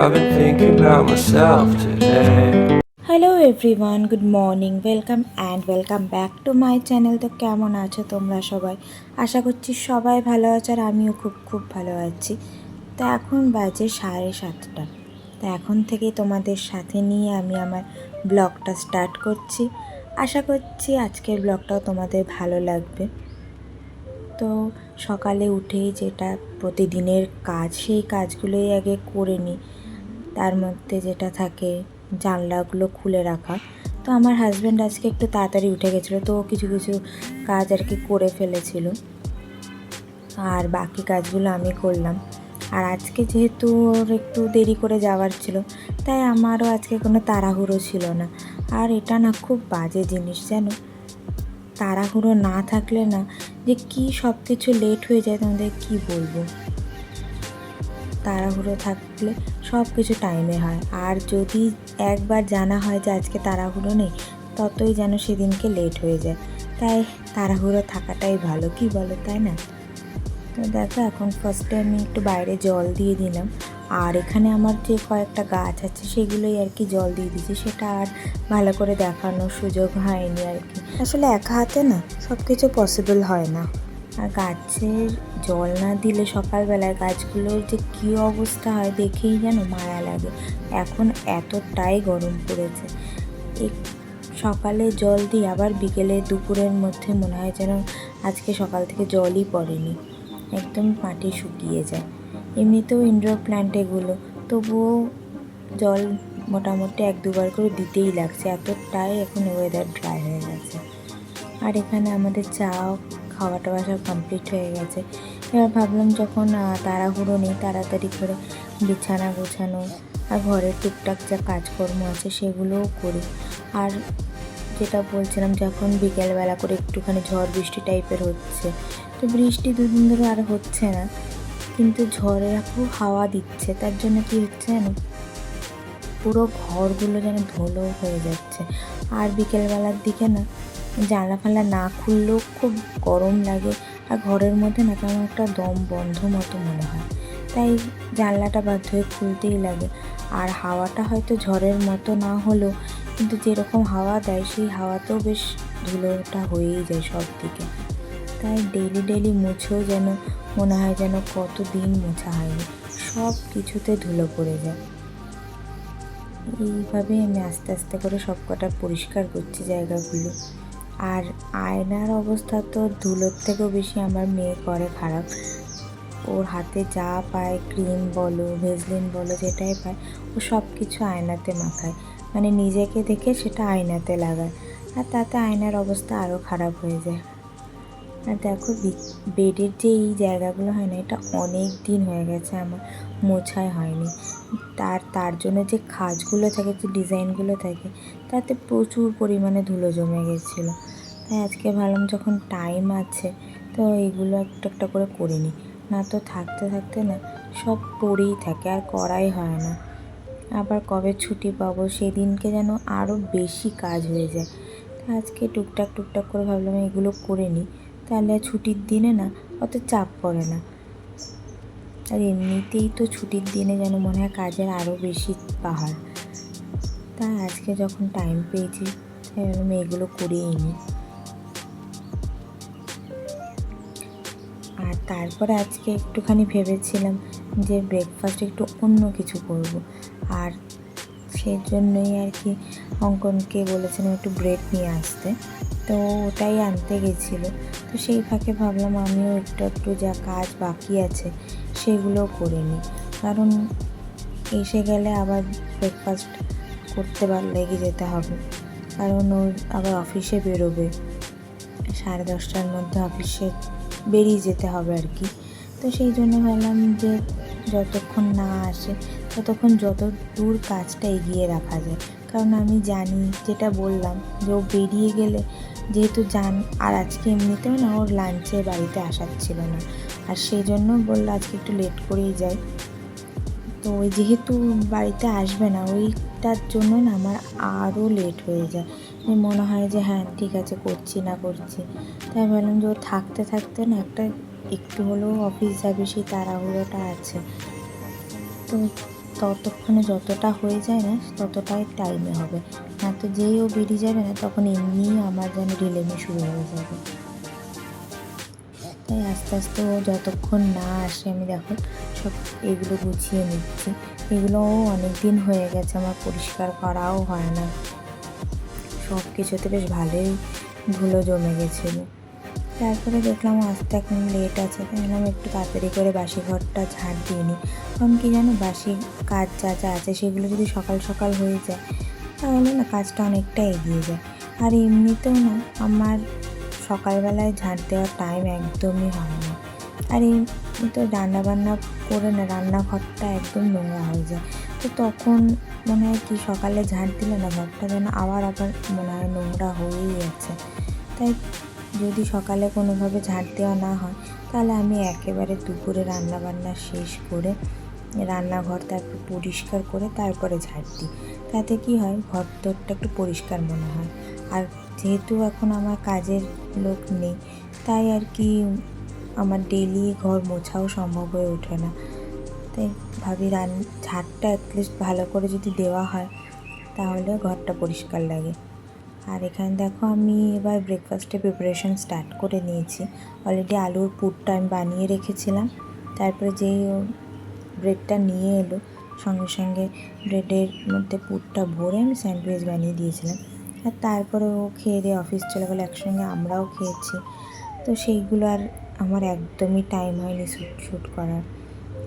I've been thinking about myself today. Hello everyone, good morning, welcome back to my channel. তো কেমন আছো তোমরা সবাই? আশা করছি সবাই ভালো আছো আর আমিও খুব খুব ভালো আছি। তো এখন বাজে 7:30। তো এখন থেকে তোমাদের সাথে নিয়ে আমি আমার ব্লগটা স্টার্ট করছি। আশা করছি আজকের ব্লগটাও তোমাদের ভালো লাগবে। তো সকালে উঠেই যেটা প্রতিদিনের কাজ, সেই কাজগুলোই আগে করে নিই। তার মধ্যে যেটা থাকে জানলাগুলো খুলে রাখা। তো আমার হাজব্যান্ড আজকে একটু তাড়াতাড়ি উঠে গেছিলো, তো কিছু কিছু কাজ আর কি করে ফেলেছিল, আর বাকি কাজগুলো আমি করলাম। আর আজকে যেহেতু ওর একটু দেরি করে যাওয়ার ছিল, তাই আমারও আজকে কোনো তাড়াহুড়ো ছিল না। আর এটা না খুব বাজে জিনিস, জানো, তাড়াহুড়ো না থাকলে না যে কি সব কিছু লেট হয়ে যায়, তোমাদের কি বলবো। তাড়াহুড়ো থাকলে সব কিছু টাইমে হয়, আর যদি একবার জানা হয় যে আজকে তাড়াহুড়ো নেই, ততই যেন সেদিনকে লেট হয়ে যায়। তাই তাড়াহুড়ো থাকাটাই ভালো, কি বলো, তাই না? তো দেখো, এখন ফার্স্টে আমি একটু বাইরে জল দিয়ে দিলাম, আর এখানে আমার যে কয়েকটা গাছ আছে সেগুলোই আর কি জল দিয়ে দিয়েছি। সেটা আর ভালো করে দেখানোর সুযোগ হয়নি আর কি। আসলে একা হাতে না সব কিছু পসিবল হয় না, আর গাছের জল না দিলে সকালবেলায় গাছগুলোর যে কী অবস্থা হয় দেখেই যেন মায়া লাগে। এখন এতটাই গরম পড়েছে, এই সকালে জল দিই, আবার বিকেলে দুপুরের মধ্যে মনে হয় যেন আজকে সকাল থেকে জলই পড়েনি, একদম মাটি শুকিয়ে যায়। এমনিতেও ইনডোর প্ল্যান্ট এগুলো, তবুও জল মোটামুটি 1-2বার করে দিতেই লাগছে, এতটাই এখন ওয়েদার ড্রাই হয়ে গেছে। আর এখানে আমাদের চা খাওয়া টাওয়া সব কমপ্লিট হয়ে গেছে। এবার ভাবলাম যখন তাড়াহুড়ো নেই, তাড়াতাড়ি করে বিছানা গোছানো আর ঘরের টুকটাক যা কাজকর্ম আছে সেগুলোও করি। আর যেটা বলছিলাম, যখন বিকেলবেলা করে একটুখানি ঝড় বৃষ্টি টাইপের হচ্ছে, তো বৃষ্টি 2 দিন ধরে আর হচ্ছে না, কিন্তু ঝড়ে খুব হাওয়া দিচ্ছে, তার জন্য কি হচ্ছে জানো, পুরো ঘরগুলো যেন ধুলো হয়ে যাচ্ছে। আর বিকেলবেলার দিকে না জানলা ফানলা না খুললেও খুব গরম লাগে, আর ঘরের মধ্যে না কেমন একটা দম বন্ধ মতো মনে হয়, তাই জানলাটা বাধ্য হয়ে খুলতেই লাগে। আর হাওয়াটা হয়তো ঝড়ের মতো না হলেও, কিন্তু যেরকম হাওয়া দেয় সেই হাওয়াতেও বেশ ধুলোটা হয়েই যায় সব দিকে। তাই ডেইলি ডেইলি মুছেও যেন মনে হয় যেন কতদিন মোছা হয়নি, সব কিছুতে ধুলো পড়ে যায়। এইভাবে আমি আস্তে আস্তে করে সব কটা পরিষ্কার করছি জায়গাগুলো। আর আয়নার অবস্থা তো ধুলোর থেকেও বেশি আমার মেয়ে করে খারাপ। ওর হাতে যা পায়, ক্রিম বলো ভেজলিন বলো যেটাই পায়, ও সব কিছু আয়নাতে মাখায়, মানে নিজেকে দেখে সেটা আয়নাতে লাগায়, আর তাতে আয়নার অবস্থা আরও খারাপ হয়ে যায়। আর দেখো, বেডের যে এই জায়গাগুলো হয় না, এটা অনেক দিন হয়ে গেছে আমার মোছাই হয়নি। তার জন্য যে খাঁজগুলো থাকে, যে ডিজাইনগুলো থাকে, তাতে প্রচুর পরিমাণে ধুলো জমে গেছিলো। তাই আজকে ভাবলাম যখন টাইম আছে তো এইগুলো একটা একটা করে করে নিই, না তো থাকতে থাকতে না সব পড়েই থাকে আর করাই হয় না। আবার কবে ছুটি পাবো সেদিনকে যেন আরও বেশি কাজ হয়ে যায়। তো আজকে টুকটাক টুকটাক করে ভাবলাম এগুলো করে নিই, তাহলে ছুটির দিনে না অত চাপ পড়ে না। আর এমনিতেই তো ছুটির দিনে যেন মনে হয় কাজের আরও বেশি পাহাড়। তাই আজকে যখন টাইম পেয়েছি তাই আমি এগুলো করেই নিই। আর তারপরে আজকে একটুখানি ভেবেছিলাম যে ব্রেকফাস্টে একটু অন্য কিছু করব, আর সেই জন্যই আর কি অঙ্কনকে বলেছিলাম একটু ব্রেড নিয়ে আসতে, তো ওটাই আনতে গেছিলো। তো সেই ফাঁকে ভাবলাম আমিও একটু একটু যা কাজ বাকি আছে সেগুলোও করে নিই, কারণ এসে গেলে আবার ব্রেকফাস্ট করতে লেগে যেতে হবে, কারণ ও আবার অফিসে বেরোবে, 10:30টার মধ্যে অফিসে বেরিয়ে যেতে হবে আর কি। তো সেই জন্য ভাবলাম যে যতক্ষণ না আসে ততক্ষণ যত দূর কাজটা এগিয়ে রাখা যায়, কারণ আমি জানি, যেটা বললাম, যে ও বেরিয়ে গেলে যেহেতু আর আজকে এমনিতেও না ওর লাঞ্চে বাড়িতে আসার ছিল না, আর সেই জন্য বললো আজকে একটু লেট করেই যাই। তো ওই যেহেতু বাড়িতে আসবে না, ওইটার জন্য না আমার আরও লেট হয়ে যায়, মনে হয় যে হ্যাঁ ঠিক আছে করছি না করছি। তাই ভাবলাম যে ও থাকতে থাকতে না একটু হলেও অফিস যাবে সেই তাড়াহুড়োটা আছে। তো ততক্ষণে যতটা হয়ে যায় না ততটাই টাইমে হবে, না তো যেই ও বেরিয়ে যাবে না তখন এমনিই আমার যেন ঢিলেমি শুরু হয়ে যাবে। তাই আস্তে আস্তে ও যতক্ষণ না আসে আমি দেখো সব এগুলো গুছিয়ে নিচ্ছি। এগুলোও অনেক দিন হয়ে গেছে, আমার পরিষ্কার করাও হয় না, সব কিছুতে বেশ ভালোই ধুলো জমে গেছিলো। তারপরে দেখলাম আসতে এখন লেট আছে, তাই আমি একটু তাড়াতাড়ি করে বাসি ঘরটা ঝাড় দিয়ে নিই। কারণ কি জানো, বাসি কাজ যা যা আছে সেগুলো যদি সকাল সকাল হয়ে যায় তাহলে না কাজটা অনেকটা এগিয়ে যায়। আর এমনিতেও না আমার সকালবেলায় ঝাড় দেওয়ার টাইম একদমই হয় না। আর এই তো রান্নাবান্না করে না রান্নাঘরটা একদম নোংরা হয়ে যায়। তো তখন মনে হয় কি সকালে ঝাড় দিলে না ঘরটা যেন আবার মনে হয় নোংরা হয়েই আছে। তাই যদি সকালে কোনোভাবে ঝাড় দেওয়া না হয় তাহলে আমি একেবারে দুপুরে রান্নাবান্না শেষ করে রান্নাঘর তারপর পরিষ্কার করে তারপরে ঝাড় দিই। তাতে কি হয়, ঘর দরটা একটু পরিষ্কার মনে হয়। আর যেহেতু এখন আমার কাজের লোক নেই, তাই আর কি আমার ডেইলি ঘর মোছাও সম্ভব হয়ে ওঠে না। তাই ভাবি ঝাড়টা অ্যাটলিস্ট ভালো করে যদি দেওয়া হয় তাহলে ঘরটা পরিষ্কার লাগে। আর এখানে দেখো আমি এবার ব্রেকফাস্টের প্রিপারেশন স্টার্ট করে নিয়েছি। অলরেডি আলুর পুরটা আমি বানিয়ে রেখেছিলাম। তারপরে যেই ব্রেডটা নিয়ে এলো সঙ্গে সঙ্গে ব্রেডের মধ্যে পুরটা ভরে আমি স্যান্ডউইচ বানিয়ে দিয়েছিলাম। আর তারপরে ও খেয়ে দিয়ে অফিস চলে গেলো, একসঙ্গে আমরাও খেয়েছি। তো সেইগুলো আর আমার একদমই টাইম হয়নি শ্যুট করার।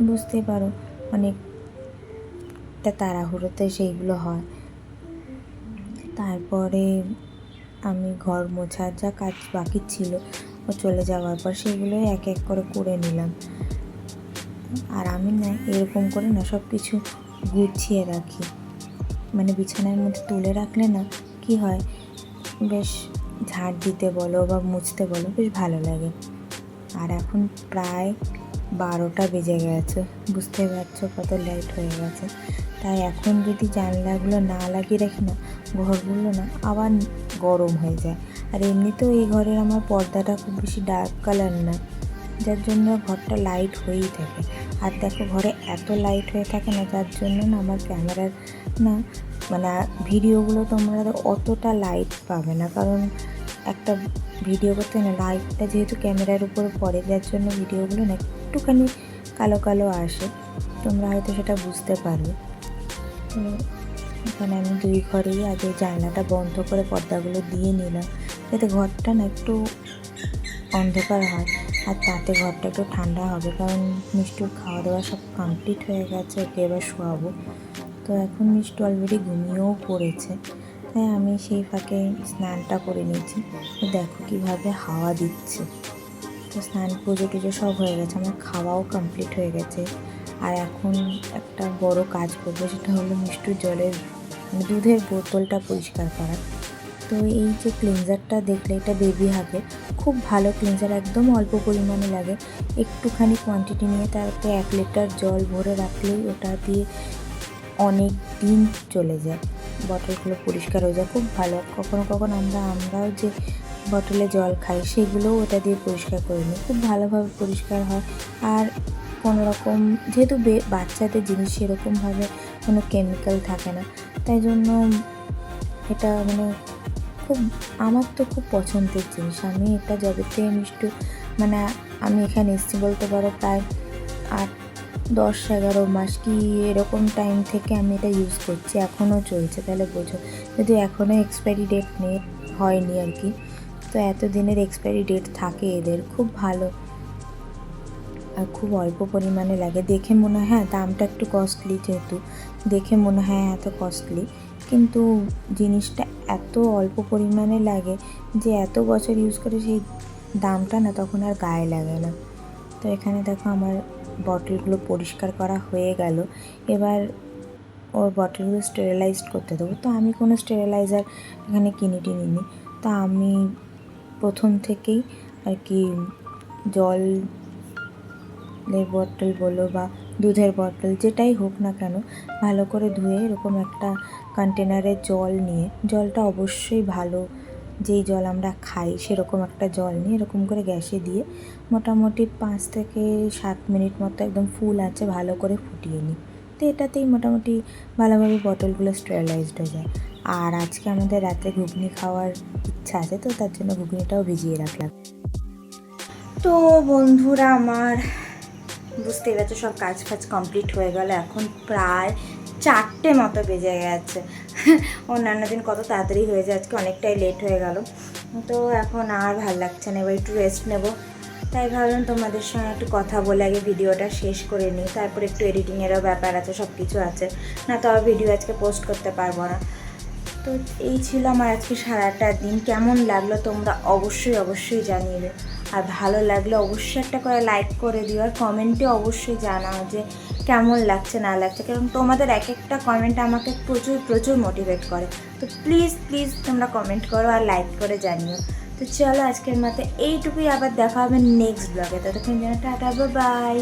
বুঝতেই পারো অনেকটা তাড়াহুড়োতে সেইগুলো হয়। তারপরে আমি ঘর মোছার যা কাজ বাকি ছিল ও চলে যাওয়ার পর সেগুলোই এক এক করে নিলাম। আর আমি না এরকম করে না সব কিছু গুছিয়ে রাখি, মানে বিছানার মধ্যে তুলে রাখলে না কি হয়, বেশ ঝাড় দিতে বলো বা মুছতে বলো বেশ ভালো লাগে। আর এখন প্রায় 12টা বেজে গেছে, বুঝতেই পারছো কত লেট হয়ে গেছে। তাই এখন যদি জানলাগুলো না লাগিয়ে রাখি না ঘরগুলো না আবার গরম হয়ে যায়। আর এমনিতেও এই ঘরের আমার পর্দাটা খুব বেশি ডার্ক কালার না, যার জন্য ঘরটা লাইট হয়েই থাকে। আর দেখো ঘরে এত লাইট হয়ে থাকে না, যার জন্য না আমার ক্যামেরার না মানে ভিডিওগুলো তোমরা অতটা লাইট পাবে না। কারণ একটা ভিডিও করতে না লাইটটা যেহেতু ক্যামেরার উপর পড়ে, যার জন্য ভিডিওগুলো না একটুখানি কালো কালো আসে, তোমরা হয়তো সেটা বুঝতে পারবে। তো এখানে আমি 2 ঘরেই আগে জানলাটা বন্ধ করে পর্দাগুলো দিয়ে নিলাম, যাতে ঘরটা না একটু অন্ধকার হয় আর তাতে ঘরটা একটু ঠান্ডা হবে। কারণ মিষ্টুর খাওয়া দাওয়া সব কমপ্লিট হয়ে গেছে, ওকে এবার শোয়াবো। তো এখন মিষ্টু অলরেডি ঘুমিয়েও পড়েছে, তাই আমি সেই ফাঁকে স্নানটা করে নিয়েছি। তো দেখো কীভাবে হাওয়া দিচ্ছে। তো স্নান পুজো টুজো সব হয়ে গেছে, আমার খাওয়াও কমপ্লিট হয়ে গেছে। আর এখন একটা বড় কাজ করবো, সেটা হলো মিষ্টুর দুধের বোতলটা পরিষ্কার করা। তো এই যে ক্লিনজারটা দেখলে এটা বেবি হাগে, খুব ভালো ক্লিনজার, একদম অল্প পরিমাণে লাগে। একটুখানি কোয়ান্টিটি নিয়ে তারপরে 1 লিটার জল ভরে রাখলেই ওটা দিয়ে অনেক দিন চলে যায়, বটলগুলো পরিষ্কার হয়ে যায় খুব ভালো। কখনো কখনো আমরাও যে বটলে জল খাই সেগুলোও ওটা দিয়ে পরিষ্কার করে নিই, খুব ভালোভাবে পরিষ্কার হয়। আর কোনো রকম যেহেতু বাচ্চাদের জিনিস সেরকমভাবে কোনো কেমিক্যাল থাকে না, তাই জন্য এটা মানে আমার তো খুব পছন্দের জিনিস। আমি এটা যবেতে মিষ্টু মানে আমি এখানে এসেছি বলতে পারো প্রায় 8-10-11 মাস কি এরকম টাইম থেকে আমি এটা ইউজ করছি, এখনও চলছে। তাহলে বোঝো, যদি এখনও এক্সপায়ারি ডেট হয়নি আর কি, তো এত দিনের এক্সপায়ারি ডেট থাকে এদের, খুব ভালো। আর খুব অল্প পরিমাণে লাগে, দেখে মনে হয় হ্যাঁ দামটা একটু কস্টলি, যেহেতু দেখে মনে হয় এত কস্টলি, কিন্তু জিনিসটা এত অল্প পরিমাণে লাগে যে এত বছর ইউজ করে সেই দামটা না তখন আর গায়ে লাগে না। তো এখানে দেখো আমার বটলগুলো পরিষ্কার করা হয়ে গেল, এবার ওর বটলগুলো স্টেরিলাইজড করতে দেবো। তো আমি কোনো স্টেরিলাইজার এখানে কিনিনি, তা আমি প্রথম থেকেই আর কি জলের বোতল বলো বা দুধের বোতল যেটাই হোক না কেন ভালো করে ধুয়ে এরকম একটা কন্টেনারে জল নিয়ে, জলটা অবশ্যই ভালো যেই জল আমরা খাই সেরকম একটা জল নিয়ে এরকম করে গ্যাসে দিয়ে মোটামুটি 5 থেকে 7 মিনিট মতো একদম ফুল আঁচে ভালো করে ফুটিয়ে নিই। তো এটাতেই মোটামুটি ভালোভাবে বটলগুলো স্টেরিলাইজড হয়ে যায়। আর আজকে আমাদের রাতে ঘুগনি খাওয়ার ইচ্ছা আছে, তো তার জন্য ঘুগনিটাও ভিজিয়ে রাখলাম। তো বন্ধুরা আমার বুঝতে গেছে সব কাজ ফাজ কমপ্লিট হয়ে গেল, এখন প্রায় 4টে মতো বেজে গেছে। অন্যান্য দিন কত তাড়াতাড়ি হয়ে যায়, আজকে অনেকটাই লেট হয়ে গেল। তো এখন আর ভালো লাগছে না, এবার একটু রেস্ট নেব। তাই ভাবলাম তোমাদের সঙ্গে একটু কথা বলে আগে ভিডিওটা শেষ করে নিই, তারপর একটু এডিটিংয়েরও ব্যাপার আছে, সব কিছু আছে, না তো আর ভিডিও আজকে পোস্ট করতে পারবো না। তো এই ছিল আমার আজকে সারাটা দিন। কেমন লাগলো তোমরা অবশ্যই জানিয়ে, আর ভালো লাগলে অবশ্যই একটা করে লাইক করে দিও, আর কমেন্টে অবশ্যই জানাও যে কেমন লাগছে না লাগছে, কারণ তোমাদের এক একটা কমেন্ট আমাকে প্রচুর মোটিভেট করে। তো প্লিজ তোমরা কমেন্ট করো আর লাইক করে জানিও। তো চলো আজকের মতো এইটুকুই, আবার দেখা হবে নেক্সট ব্লগে। ততক্ষণ যেন টাটা, বাই।